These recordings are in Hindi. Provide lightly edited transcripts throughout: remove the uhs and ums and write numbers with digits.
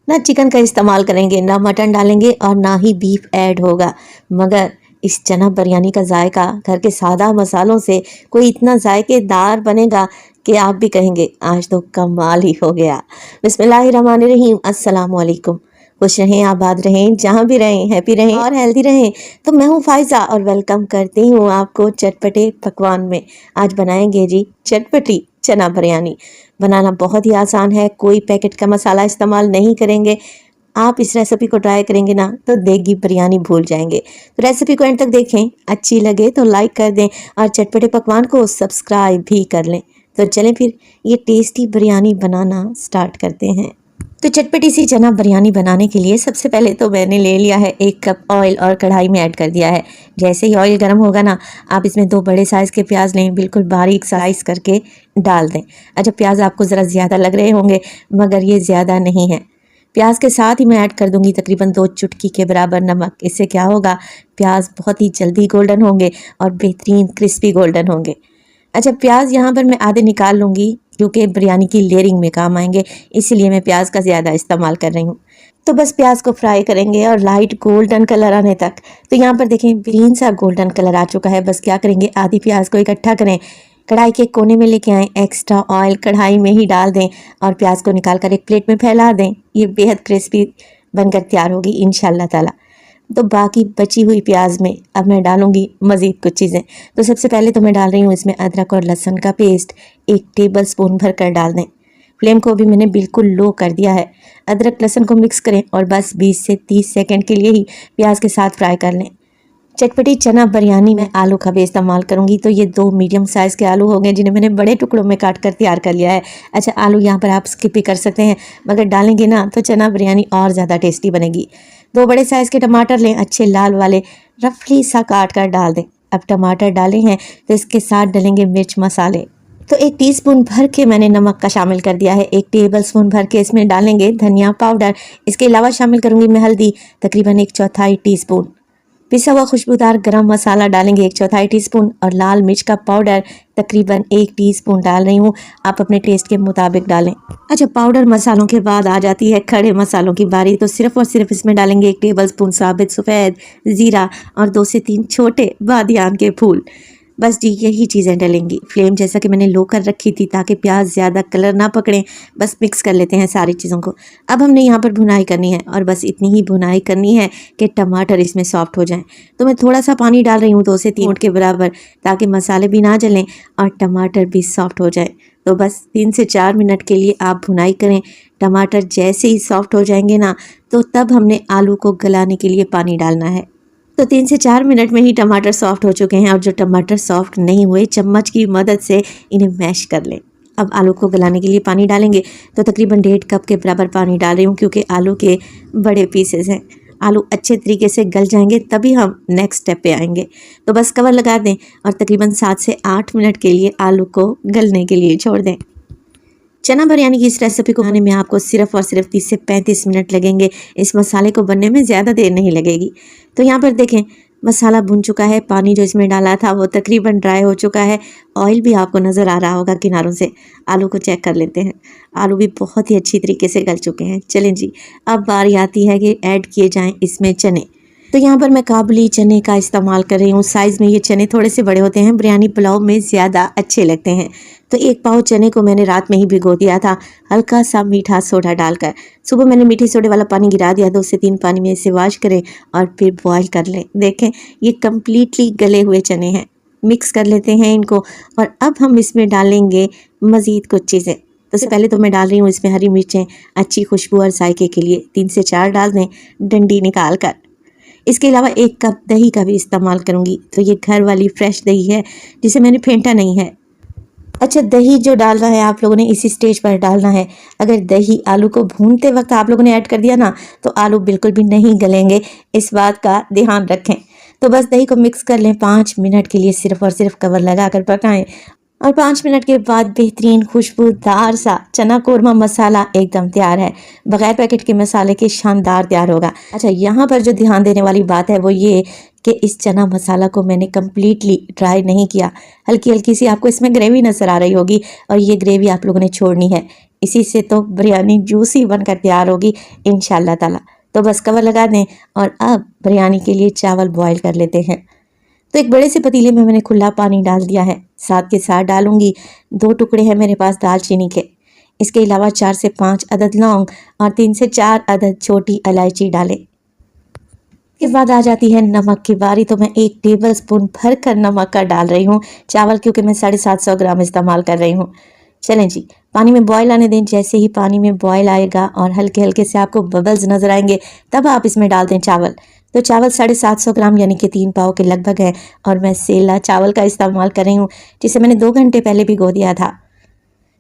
ना चिकन का इस्तेमाल करेंगे, ना मटन डालेंगे और ना ही बीफ ऐड होगा। मगर इस चना बिरयानी का जायका घर के सादा मसालों से कोई इतना जायकेदार बनेगा कि आप भी कहेंगे आज तो कमाल ही हो गया। बिस्मिल्लाहिर्रहमानिर्रहीम, अस्सलाम वालेकुम। खुश रहें, आबाद रहें, जहाँ भी रहें, हैप्पी रहें और हेल्दी रहें। तो मैं हूँ फायजा और वेलकम करती हूँ आपको चटपटे पकवान में। आज बनाएंगे जी चटपटी चना बिरयानी। बनाना बहुत ही आसान है, कोई पैकेट का मसाला इस्तेमाल नहीं करेंगे। आप इस रेसिपी को ट्राई करेंगे ना तो देगी बिरयानी भूल जाएंगे। तो रेसिपी को एंड तक देखें, अच्छी लगे तो लाइक कर दें और चटपटे पकवान को सब्सक्राइब भी कर लें। तो चलें फिर ये टेस्टी बिरयानी बनाना स्टार्ट करते हैं। तो चटपटी सी चना बिरयानी बनाने के लिए सबसे पहले तो मैंने ले लिया है 1 कप ऑयल और कढ़ाई में ऐड कर दिया है। जैसे ही ऑयल गर्म होगा ना, आप इसमें 2 बड़े साइज़ के प्याज लें, बिल्कुल बारीक स्लाइस करके डाल दें। अच्छा, प्याज आपको ज़रा ज़्यादा लग रहे होंगे मगर ये ज़्यादा नहीं है। प्याज के साथ ही मैं ऐड कर दूंगी तकरीबन 2 चुटकी के बराबर नमक। इससे क्या होगा, प्याज बहुत ही जल्दी गोल्डन होंगे और बेहतरीन क्रिस्पी गोल्डन होंगे। अच्छा, प्याज यहाँ पर मैं आधे निकाल लूँगी क्योंकि बिरयानी की लेयरिंग में काम आएंगे, इसीलिए मैं प्याज का ज़्यादा इस्तेमाल कर रही हूँ। तो बस प्याज को फ्राई करेंगे और लाइट गोल्डन कलर आने तक। तो यहाँ पर देखें ग्रीन सा गोल्डन कलर आ चुका है। बस क्या करेंगे, आधी प्याज को इकट्ठा करें, कढ़ाई के कोने में लेके आएँ, एक्स्ट्रा ऑयल कढ़ाई में ही डाल दें और प्याज को निकाल कर एक प्लेट में फैला दें। ये बेहद क्रिस्पी बनकर तैयार होगी इंशाल्लाह ताला। तो बाकी बची हुई प्याज में अब मैं डालूंगी मज़ीद कुछ चीज़ें। तो सबसे पहले तो मैं डाल रही हूँ इसमें अदरक और लहसुन का पेस्ट 1 टेबल स्पून भर कर डाल दें। फ्लेम को भी मैंने बिल्कुल लो कर दिया है। अदरक लहसुन को मिक्स करें और बस 20 से 30 सेकंड के लिए ही प्याज के साथ फ्राई कर लें। चटपटी चना बिरयानी में आलू का भी इस्तेमाल करूंगी। तो ये 2 मीडियम साइज़ के आलू हो गए जिन्हें मैंने बड़े टुकड़ों में काट कर तैयार कर लिया है। अच्छा, आलू यहाँ पर आप स्किप भी कर सकते हैं मगर डालेंगे ना तो चना बिरयानी और ज़्यादा टेस्टी बनेगी। 2 बड़े साइज़ के टमाटर लें, अच्छे लाल वाले, रफली सा काट कर डाल दें। अब टमाटर डाले हैं तो इसके साथ डालेंगे मिर्च मसाले। तो 1 टीस्पून भर के मैंने नमक का शामिल कर दिया है। 1 टेबल स्पून भर के इसमें डालेंगे धनिया पाउडर। इसके अलावा शामिल करूंगी मैं हल्दी, तकरीबन 1/4 टीस्पून। पिसा हुआ खुशबूदार गरम मसाला डालेंगे 1/4 टीस्पून और लाल मिर्च का पाउडर तकरीबन 1 टीस्पून डाल रही हूँ। आप अपने टेस्ट के मुताबिक डालें। अच्छा, पाउडर मसालों के बाद आ जाती है खड़े मसालों की बारी। तो सिर्फ और सिर्फ इसमें डालेंगे 1 टेबल स्पून साबित सफ़ेद ज़ीरा और 2 से 3 छोटे बादियान के फूल। बस जी यही चीज़ें डलेंगी। फ्लेम जैसा कि मैंने लो कर रखी थी ताकि प्याज ज़्यादा कलर ना पकड़ें। बस मिक्स कर लेते हैं सारी चीज़ों को। अब हमने यहाँ पर भुनाई करनी है और बस इतनी ही भुनाई करनी है कि टमाटर इसमें सॉफ्ट हो जाएं। तो मैं थोड़ा सा पानी डाल रही हूँ 2 से 3 मिनट के बराबर, ताकि मसाले भी ना जलें और टमाटर भी सॉफ्ट हो जाए। तो बस 3 से 4 मिनट के लिए आप भुनाई करें। टमाटर जैसे ही सॉफ्ट हो जाएंगे ना, तो तब हमने आलू को गलाने के लिए पानी डालना है। तो 3 से 4 मिनट में ही टमाटर सॉफ्ट हो चुके हैं और जो टमाटर सॉफ्ट नहीं हुए, चम्मच की मदद से इन्हें मैश कर लें। अब आलू को गलाने के लिए पानी डालेंगे। तो तकरीबन 1.5 कप के बराबर पानी डाल रही हूँ क्योंकि आलू के बड़े पीसेस हैं। आलू अच्छे तरीके से गल जाएंगे तभी हम नेक्स्ट स्टेप पे आएंगे। तो बस कवर लगा दें और तकरीबन 7 से 8 मिनट के लिए आलू को गलने के लिए छोड़ दें। चना बिरयानी की इस रेसिपी को बनाने में आपको सिर्फ और सिर्फ 30 से 35 मिनट लगेंगे। इस मसाले को बनने में ज़्यादा देर नहीं लगेगी। तो यहाँ पर देखें मसाला भुन चुका है, पानी जो इसमें डाला था वो तकरीबन ड्राई हो चुका है। ऑयल भी आपको नज़र आ रहा होगा किनारों से। आलू को चेक कर लेते हैं, आलू भी बहुत ही अच्छी तरीके से गल चुके हैं। चलें जी, अब बारी आती है कि ऐड किए जाएँ इसमें चने। तो यहाँ पर मैं काबुली चने का इस्तेमाल कर रही हूँ। साइज़ में ये चने थोड़े से बड़े होते हैं, बिरयानी पुलाव में ज़्यादा अच्छे लगते हैं। तो 1 पाव चने को मैंने रात में ही भिगो दिया था हल्का सा मीठा सोडा डालकर। सुबह मैंने मीठे सोडे वाला पानी गिरा दिया। 2 से 3 पानी में इसे वॉश करें और फिर बॉईल कर लें। देखें ये कम्प्लीटली गले हुए चने हैं। मिक्स कर लेते हैं इनको और अब हम इसमें डालेंगे मज़ीद कुछ चीज़ें। तो सबसे पहले तो मैं डाल रही हूँ इसमें हरी मिर्चें, अच्छी खुशबू और जायके के लिए 3 से 4 डाल दें डंडी निकाल कर। इसके अलावा 1 कप दही का भी इस्तेमाल करूँगी। तो ये घर वाली फ्रेश दही है जिसे मैंने फेंटा नहीं है। अच्छा, दही जो डालना है आप लोगों ने इसी स्टेज पर डालना है। अगर दही आलू को भूनते वक्त आप लोगों ने ऐड कर दिया ना तो आलू बिल्कुल भी नहीं गलेंगे, इस बात का ध्यान रखें। तो बस दही को मिक्स कर लें। 5 मिनट के लिए सिर्फ और सिर्फ कवर लगा कर पकाएं और 5 मिनट के बाद बेहतरीन खुशबूदार सा चना कोरमा मसाला एकदम तैयार है। बगैर पैकेट के मसाले के शानदार तैयार होगा। अच्छा, यहाँ पर जो ध्यान देने वाली बात है वो ये कि इस चना मसाला को मैंने कम्प्लीटली ड्राई नहीं किया। हल्की हल्की सी आपको इसमें ग्रेवी नज़र आ रही होगी और ये ग्रेवी आप लोगों ने छोड़नी है। इसी से तो बिरयानी जूसी बनकर तैयार होगी इंशाल्लाह ताला। तो बस कवर लगा दें और अब बिरयानी के लिए चावल बॉईल कर लेते हैं। तो एक बड़े से पतीले में मैंने खुला पानी डाल दिया है। साथ के साथ डालूंगी 2 टुकड़े हैं मेरे पास दालचीनी के। इसके अलावा 4 से 5 अदद लौंग और 3 से 4 अदद छोटी इलायची डालें। इसके बाद आ जाती है नमक की बारी। तो मैं 1 टेबल स्पून भर कर नमक का डाल रही हूँ चावल, क्योंकि मैं 750 ग्राम इस्तेमाल कर रही हूँ। चलें जी, पानी में बॉयल आने दें। जैसे ही पानी में बॉयल आएगा और हल्के हल्के से आपको बबल्स नजर आएंगे, तब आप इसमें डाल दें चावल। तो चावल 750 ग्राम यानी कि 3 पाव के लगभग है और मैं सेला चावल का इस्तेमाल कर रही हूँ, जिसे मैंने 2 घंटे पहले भिगो दिया था।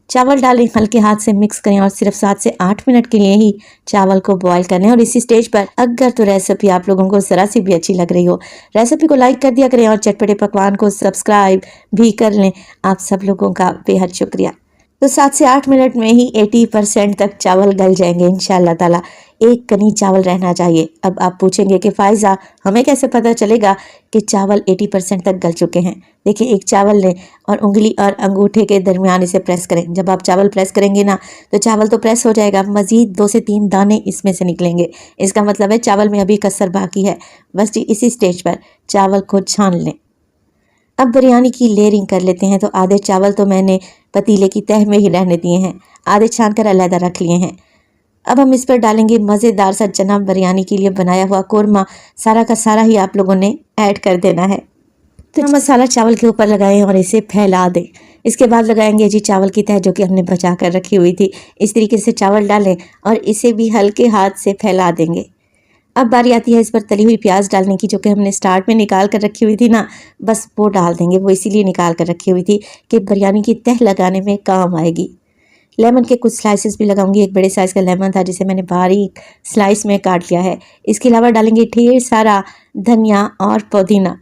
चावल डालें, हल्के हाथ से मिक्स करें और सिर्फ 7 से 8 मिनट के लिए ही चावल को बॉईल करने। और इसी स्टेज पर अगर तो रेसिपी आप लोगों को ज़रा सी भी अच्छी लग रही हो, रेसिपी को लाइक कर दिया करें और चटपटे पकवान को सब्सक्राइब भी कर लें। आप सब लोगों का बेहद शुक्रिया। तो 7 से 8 मिनट में ही 80% तक चावल गल जाएंगे इंशाल्लाह ताला। एक कनी चावल रहना चाहिए। अब आप पूछेंगे कि फ़ायज़ा हमें कैसे पता चलेगा कि चावल 80% तक गल चुके हैं। देखिए, एक चावल लें और उंगली और अंगूठे के दरमियान इसे प्रेस करें। जब आप चावल प्रेस करेंगे ना, तो चावल तो प्रेस हो जाएगा, मज़ीद 2 से 3 दाने इसमें से निकलेंगे। इसका मतलब है चावल में अभी कसर बाकी है। बस जी, इसी स्टेज पर चावल को छान लें। अब बिरयानी की लेयरिंग कर लेते हैं। तो आधे चावल तो मैंने पतीले की तह में ही रहने दिए हैं, आधे छान कर अलहदा रख लिए हैं। अब हम इस पर डालेंगे मज़ेदार सा चना बिरयानी के लिए बनाया हुआ कोरमा। सारा का सारा ही आप लोगों ने ऐड कर देना है। तो मसाला चावल के ऊपर लगाएं और इसे फैला दें। इसके बाद लगाएंगे जी चावल की तह, जो कि हमने बचा कर रखी हुई थी। इस तरीके से चावल डालें और इसे भी हल्के हाथ से फैला देंगे। अब बारी आती है इस पर तली हुई प्याज डालने की, जो कि हमने स्टार्ट में निकाल कर रखी हुई थी ना, बस वो डाल देंगे। वो इसीलिए निकाल कर रखी हुई थी कि बिरयानी की तह लगाने में काम आएगी। लेमन के कुछ स्लाइसेस भी लगाऊंगी। एक बड़े साइज़ का लेमन था, जिसे मैंने बारीक स्लाइस में काट लिया है। इसके अलावा डालेंगे ढेर सारा धनिया और पुदीना।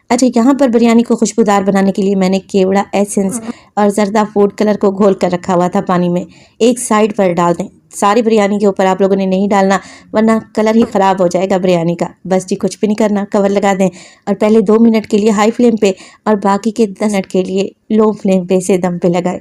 अच्छा, यहाँ पर बिरयानी को खुशबूदार बनाने के लिए मैंने केवड़ा एसेंस और जर्दा फूड कलर को घोल कर रखा हुआ था पानी में। एक साइड पर डाल दें। सारी बिरयानी के ऊपर आप लोगों ने नहीं डालना, वरना कलर ही ख़राब हो जाएगा बिरयानी का। बस जी, कुछ भी नहीं करना, कवर लगा दें और पहले 2 मिनट के लिए हाई फ्लेम पे और बाकी के 10 मिनट के लिए लो फ्लेम पे इसे दम पे लगाएं।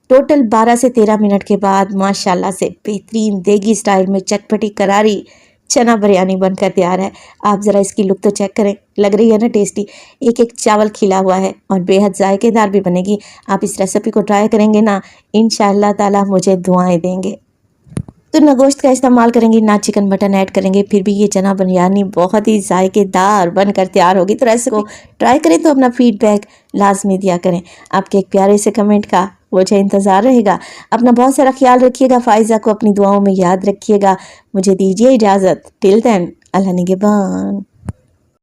टोटल 12 से 13 मिनट के बाद माशाल्लाह से बेहतरीन देगी स्टाइल में चटपटी करारी चना बिरयानी बनकर तैयार है। आप ज़रा इसकी लुक तो चेक करें, लग रही है ना टेस्टी। एक एक चावल खिला हुआ है और बेहद जायकेदार भी बनेगी। आप इस रेसिपी को ट्राई करेंगे ना, इंशाअल्लाह ताला मुझे दुआएं देंगे। तो ना गोश्त का इस्तेमाल करेंगे, ना चिकन मटन ऐड करेंगे, फिर भी ये चना बिरयानी बहुत ही जायकेदार बनकर तैयार होगी। तो रेसिपी को ट्राई करें तो अपना फीडबैक लाजमी दिया करें। आपके एक प्यारे से कमेंट का मुझे इंतज़ार रहेगा। अपना बहुत सारा ख्याल रखिएगा। फ़ायज़ा को अपनी दुआओं में याद रखिएगा। मुझे दीजिए इजाज़त। टिल देन, अल्लाह निगहबान।